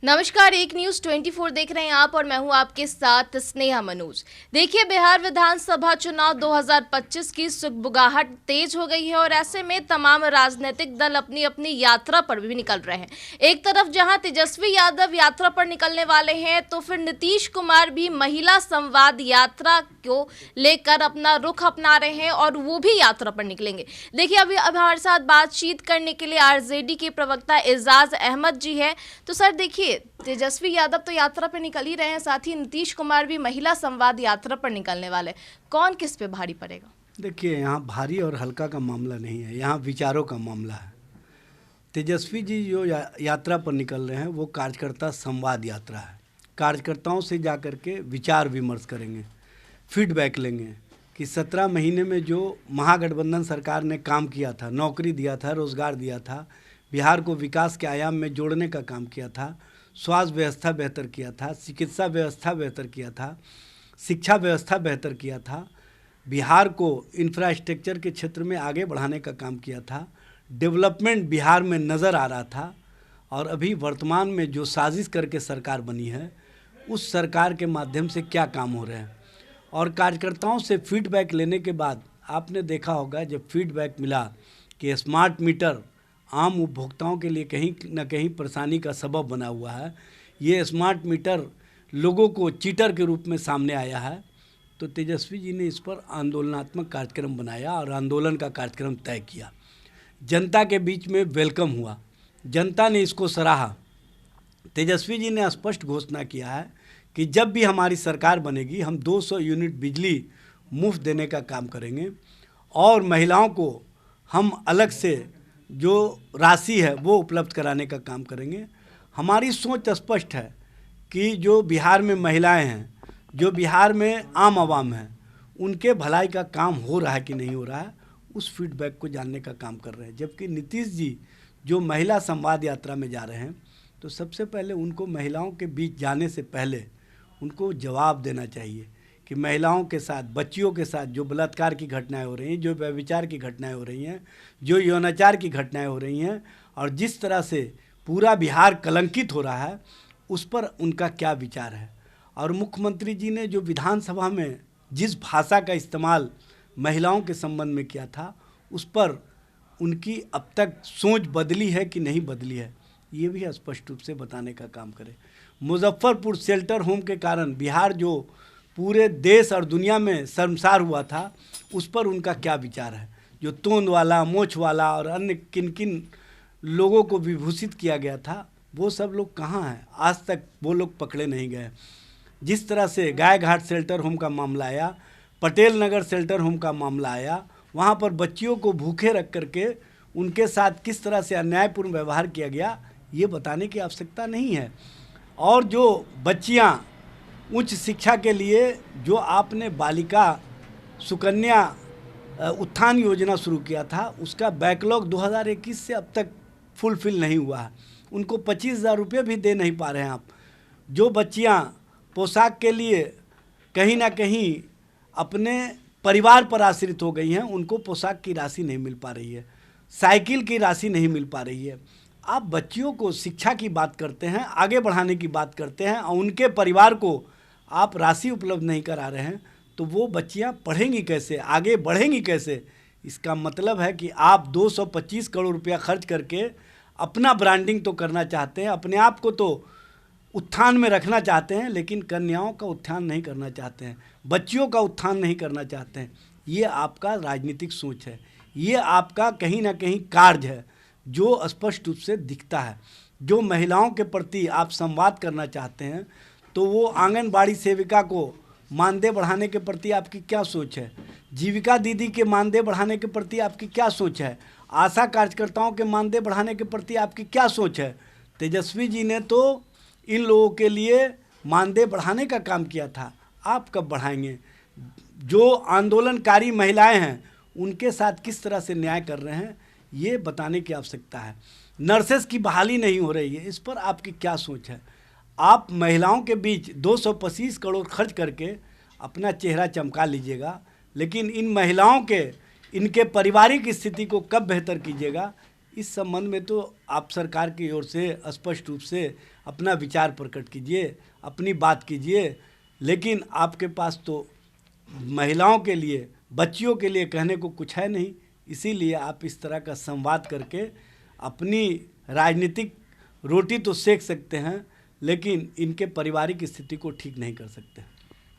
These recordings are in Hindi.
नमस्कार, एक न्यूज 24 देख रहे हैं आप और मैं हूं आपके साथ स्नेहा मनोज। देखिए, बिहार विधानसभा चुनाव 2025 की सुगबुगाहट तेज हो गई है और ऐसे में तमाम राजनीतिक दल अपनी अपनी यात्रा पर भी निकल रहे हैं। एक तरफ जहां तेजस्वी यादव यात्रा पर निकलने वाले हैं, तो फिर नीतीश कुमार भी महिला संवाद यात्रा को लेकर अपना रुख अपना रहे हैं और वो भी यात्रा पर निकलेंगे। देखिए, अभी हमारे साथ बातचीत करने के लिए आरजेडी के प्रवक्ता एजाज अहमद जी है। तो सर देखिए, तेजस्वी यादव तो यात्रा पर निकल ही रहे हैं, साथ ही नीतीश कुमार भी महिला संवाद यात्रा पर निकलने वाले। कौन किस पे भारी पड़ेगा? देखिए, यहाँ भारी और हल्का का मामला नहीं है, यहाँ विचारों का मामला है। तेजस्वी जी जो यात्रा पर निकल रहे हैं वो कार्यकर्ता संवाद यात्रा है। कार्यकर्ताओं से जा कर के विचार विमर्श करेंगे, फीडबैक लेंगे कि 17 महीने में जो महागठबंधन सरकार ने काम किया था, नौकरी दिया था, रोज़गार दिया था, बिहार को विकास के आयाम में जोड़ने का काम किया था, स्वास्थ्य व्यवस्था बेहतर किया था, चिकित्सा व्यवस्था बेहतर किया था, शिक्षा व्यवस्था बेहतर किया था, बिहार को इंफ्रास्ट्रक्चर के क्षेत्र में आगे बढ़ाने का काम किया था, डेवलपमेंट बिहार में नज़र आ रहा था। और अभी वर्तमान में जो साजिश करके सरकार बनी है, उस सरकार के माध्यम से क्या काम हो रहे हैं, और कार्यकर्ताओं से फीडबैक लेने के बाद आपने देखा होगा, जब फीडबैक मिला कि स्मार्ट मीटर आम उपभोक्ताओं के लिए कहीं न कहीं परेशानी का सबब बना हुआ है, ये स्मार्ट मीटर लोगों को चीटर के रूप में सामने आया है, तो तेजस्वी जी ने इस पर आंदोलनात्मक कार्यक्रम बनाया और आंदोलन का कार्यक्रम तय किया। जनता के बीच में वेलकम हुआ, जनता ने इसको सराहा। तेजस्वी जी ने स्पष्ट घोषणा किया है कि जब भी हमारी सरकार बनेगी, हम 200 यूनिट बिजली मुफ्त देने का काम करेंगे और महिलाओं को हम अलग से जो राशि है वो उपलब्ध कराने का काम करेंगे। हमारी सोच स्पष्ट है कि जो बिहार में महिलाएं हैं, जो बिहार में आम आवाम है, उनके भलाई का काम हो रहा है कि नहीं हो रहा है, उस फीडबैक को जानने का काम कर रहे हैं। जबकि नीतीश जी जो महिला संवाद यात्रा में जा रहे हैं, तो सबसे पहले उनको महिलाओं के बीच जाने से पहले उनको जवाब देना चाहिए कि महिलाओं के साथ, बच्चियों के साथ जो बलात्कार की घटनाएं हो रही हैं, जो व्यभिचार की घटनाएं हो रही हैं, जो यौनाचार की घटनाएं हो रही हैं, और जिस तरह से पूरा बिहार कलंकित हो रहा है, उस पर उनका क्या विचार है। और मुख्यमंत्री जी ने जो विधानसभा में जिस भाषा का इस्तेमाल महिलाओं के संबंध में किया था, उस पर उनकी अब तक सोच बदली है कि नहीं बदली है, ये भी स्पष्ट रूप से बताने का काम करें। मुजफ्फरपुर शेल्टर होम के कारण बिहार जो पूरे देश और दुनिया में शर्मसार हुआ था, उस पर उनका क्या विचार है। जो तोंद वाला, मोछ वाला और अन्य किन किन लोगों को विभूषित किया गया था, वो सब लोग कहाँ हैं? आज तक वो लोग पकड़े नहीं गए। जिस तरह से गाय घाट शेल्टर होम का मामला आया, पटेल नगर शेल्टर होम का मामला आया, वहाँ पर बच्चियों को भूखे रख करके उनके साथ किस तरह से अन्यायपूर्ण व्यवहार किया गया, ये बताने की आवश्यकता नहीं है। और जो बच्चियाँ उच्च शिक्षा के लिए जो आपने बालिका सुकन्या उत्थान योजना शुरू किया था, उसका बैकलॉग 2021 से अब तक फुलफिल नहीं हुआ है। उनको 25,000 रुपये भी दे नहीं पा रहे हैं आप। जो बच्चियां पोशाक के लिए कहीं ना कहीं अपने परिवार पर आश्रित हो गई हैं, उनको पोशाक की राशि नहीं मिल पा रही है, साइकिल की राशि नहीं मिल पा रही है। आप बच्चियों को शिक्षा की बात करते हैं, आगे बढ़ाने की बात करते हैं, और उनके परिवार को आप राशि उपलब्ध नहीं करा रहे हैं, तो वो बच्चियां पढ़ेंगी कैसे, आगे बढ़ेंगी कैसे? इसका मतलब है कि आप 225 करोड़ रुपया खर्च करके अपना ब्रांडिंग तो करना चाहते हैं, अपने आप को तो उत्थान में रखना चाहते हैं, लेकिन कन्याओं का उत्थान नहीं करना चाहते हैं, बच्चियों का उत्थान नहीं करना चाहते हैं। ये आपका राजनीतिक सोच है, ये आपका कहीं ना कहीं कार्य है जो स्पष्ट रूप से दिखता है। जो महिलाओं के प्रति आप संवाद करना चाहते हैं, तो वो आंगनबाड़ी सेविका को मानदेय बढ़ाने के प्रति आपकी क्या सोच है? जीविका दीदी के मानदेय बढ़ाने के प्रति आपकी क्या सोच है? आशा कार्यकर्ताओं के मानदेय बढ़ाने के प्रति आपकी क्या सोच है? तेजस्वी जी ने तो इन लोगों के लिए मानदेय बढ़ाने का काम किया था, आप कब बढ़ाएंगे? जो आंदोलनकारी महिलाएं हैं, उनके साथ किस तरह से न्याय कर रहे हैं, ये बताने की आवश्यकता है। नर्सेस की बहाली नहीं हो रही है, इस पर आपकी क्या सोच है? आप महिलाओं के बीच 225 करोड़ खर्च करके अपना चेहरा चमका लीजिएगा, लेकिन इन महिलाओं के, इनके पारिवारिक स्थिति को कब बेहतर कीजिएगा, इस संबंध में तो आप सरकार की ओर से स्पष्ट रूप से अपना विचार प्रकट कीजिए, अपनी बात कीजिए, लेकिन आपके पास तो महिलाओं के लिए, बच्चियों के लिए कहने को कुछ है नहीं। इसीलिए आप इस तरह का संवाद करके अपनी राजनीतिक रोटी तो सेक सकते हैं, लेकिन इनके पारिवारिक स्थिति को ठीक नहीं कर सकते।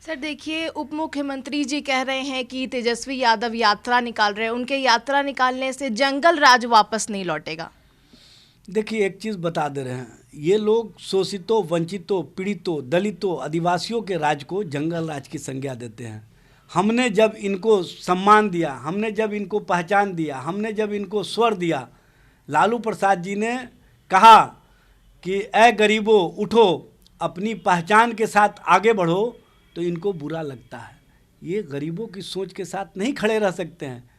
सर देखिए, उप मुख्यमंत्री जी कह रहे हैं कि तेजस्वी यादव यात्रा निकाल रहे हैं, उनके यात्रा निकालने से जंगल राज वापस नहीं लौटेगा। देखिए, एक चीज़ बता दे रहे हैं, ये लोग शोषितों, वंचितों, पीड़ितों, दलितों, आदिवासियों के राज को जंगल राज की संज्ञा देते हैं। हमने जब इनको सम्मान दिया, हमने जब इनको पहचान दिया, हमने जब इनको स्वर दिया, लालू प्रसाद जी ने कहा कि ऐ गरीबों उठो, अपनी पहचान के साथ आगे बढ़ो, तो इनको बुरा लगता है। ये गरीबों की सोच के साथ नहीं खड़े रह सकते हैं,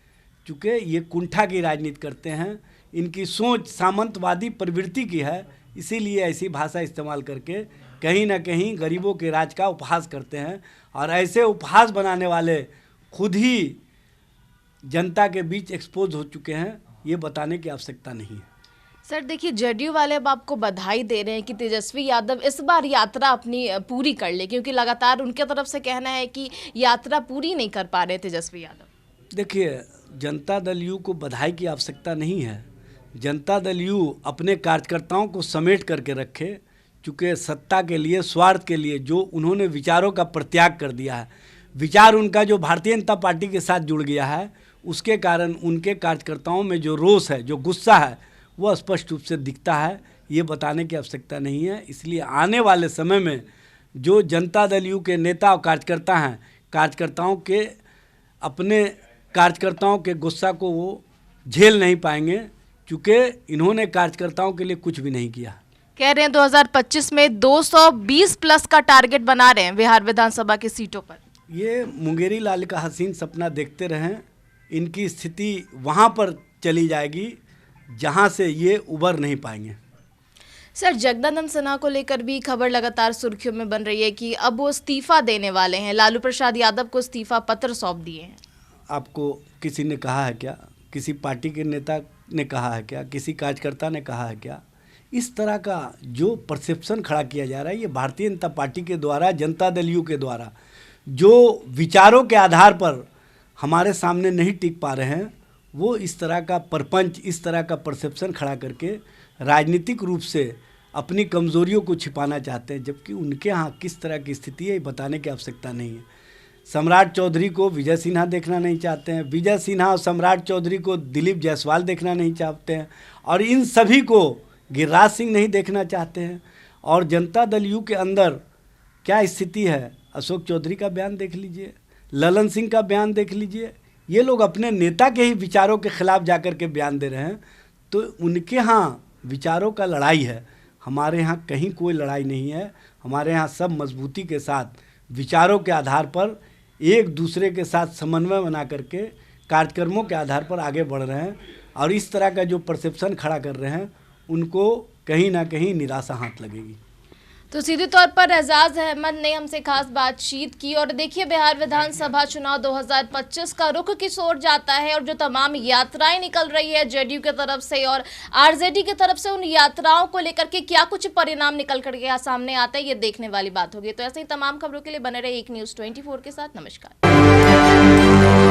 चूँकि ये कुंठा की राजनीति करते हैं, इनकी सोच सामंतवादी प्रवृत्ति की है, इसीलिए ऐसी भाषा इस्तेमाल करके कहीं ना कहीं गरीबों के राज का उपहास करते हैं। और ऐसे उपहास बनाने वाले खुद ही जनता के बीच एक्सपोज हो चुके हैं, ये बताने की आवश्यकता नहीं है। सर देखिए, जदयू वाले अब आपको बधाई दे रहे हैं कि तेजस्वी यादव इस बार यात्रा अपनी पूरी कर ले, क्योंकि लगातार उनके तरफ से कहना है कि यात्रा पूरी नहीं कर पा रहे तेजस्वी यादव। देखिए, जनता दल यू को बधाई की आवश्यकता नहीं है। जनता दल यू अपने कार्यकर्ताओं को समेट करके रखे, चूँकि सत्ता के लिए, स्वार्थ के लिए जो उन्होंने विचारों का परित्याग कर दिया है, विचार उनका जो भारतीय जनता पार्टी के साथ जुड़ गया है, उसके कारण उनके कार्यकर्ताओं में जो रोष है, जो गुस्सा है, वो स्पष्ट रूप से दिखता है। ये बताने की आवश्यकता नहीं है। इसलिए आने वाले समय में जो जनता दल यू के नेता और कार्यकर्ता हैं, कार्यकर्ताओं के अपने कार्यकर्ताओं के गुस्सा को वो झेल नहीं पाएंगे, क्योंकि इन्होंने कार्यकर्ताओं के लिए कुछ भी नहीं किया। कह रहे हैं 2025 में 220 प्लस का टारगेट बना रहे हैं बिहार विधानसभा की सीटों पर। ये मुंगेरी लाल का हसीन सपना देखते रहें, इनकी स्थिति वहाँ पर चली जाएगी जहाँ से ये उबर नहीं पाएंगे। सर, जगदानंद सिन्हा को लेकर भी खबर लगातार सुर्खियों में बन रही है कि अब वो इस्तीफा देने वाले हैं। लालू प्रसाद यादव को इस्तीफा पत्र सौंप दिए हैं। आपको किसी ने कहा है क्या? किसी पार्टी के नेता ने कहा है क्या? किसी कार्यकर्ता ने कहा है क्या? इस तरह का जो परसेप्शन खड़ा किया जा रहा है, ये भारतीय जनता पार्टी के द्वारा, जनता दल यू के द्वारा जो विचारों के आधार पर हमारे सामने नहीं टिक पा रहे हैं, वो इस तरह का परपंच, इस तरह का परसेप्शन खड़ा करके राजनीतिक रूप से अपनी कमज़ोरियों को छिपाना चाहते हैं, जबकि उनके यहाँ किस तरह की स्थिति है ये बताने की आवश्यकता नहीं है। सम्राट चौधरी को विजय सिन्हा देखना नहीं चाहते हैं, विजय सिन्हा और सम्राट चौधरी को दिलीप जायसवाल देखना नहीं चाहते हैं, और इन सभी को गिरिराज सिंह नहीं देखना चाहते हैं। और जनता दल यू के अंदर क्या स्थिति है, अशोक चौधरी का बयान देख लीजिए, ललन सिंह का बयान देख लीजिए। ये लोग अपने नेता के ही विचारों के खिलाफ जाकर के बयान दे रहे हैं, तो उनके यहाँ विचारों का लड़ाई है। हमारे यहाँ कहीं कोई लड़ाई नहीं है। हमारे यहाँ सब मजबूती के साथ विचारों के आधार पर एक दूसरे के साथ समन्वय बना करके कार्यक्रमों के आधार पर आगे बढ़ रहे हैं, और इस तरह का जो परसेप्शन खड़ा कर रहे हैं उनको कहीं ना कहीं निराशा हाथ लगेगी। तो सीधे तौर पर एजाज अहमद ने हमसे खास बातचीत की। और देखिए, बिहार विधानसभा चुनाव 2025 का रुख किस ओर जाता है, और जो तमाम यात्राएं निकल रही है जदयू की तरफ से और आरजेडी की तरफ से, उन यात्राओं को लेकर के क्या कुछ परिणाम निकल कर सामने आता है, ये देखने वाली बात होगी। तो ऐसे ही तमाम खबरों के लिए बने रहे एक न्यूज़ 24 के साथ। नमस्कार।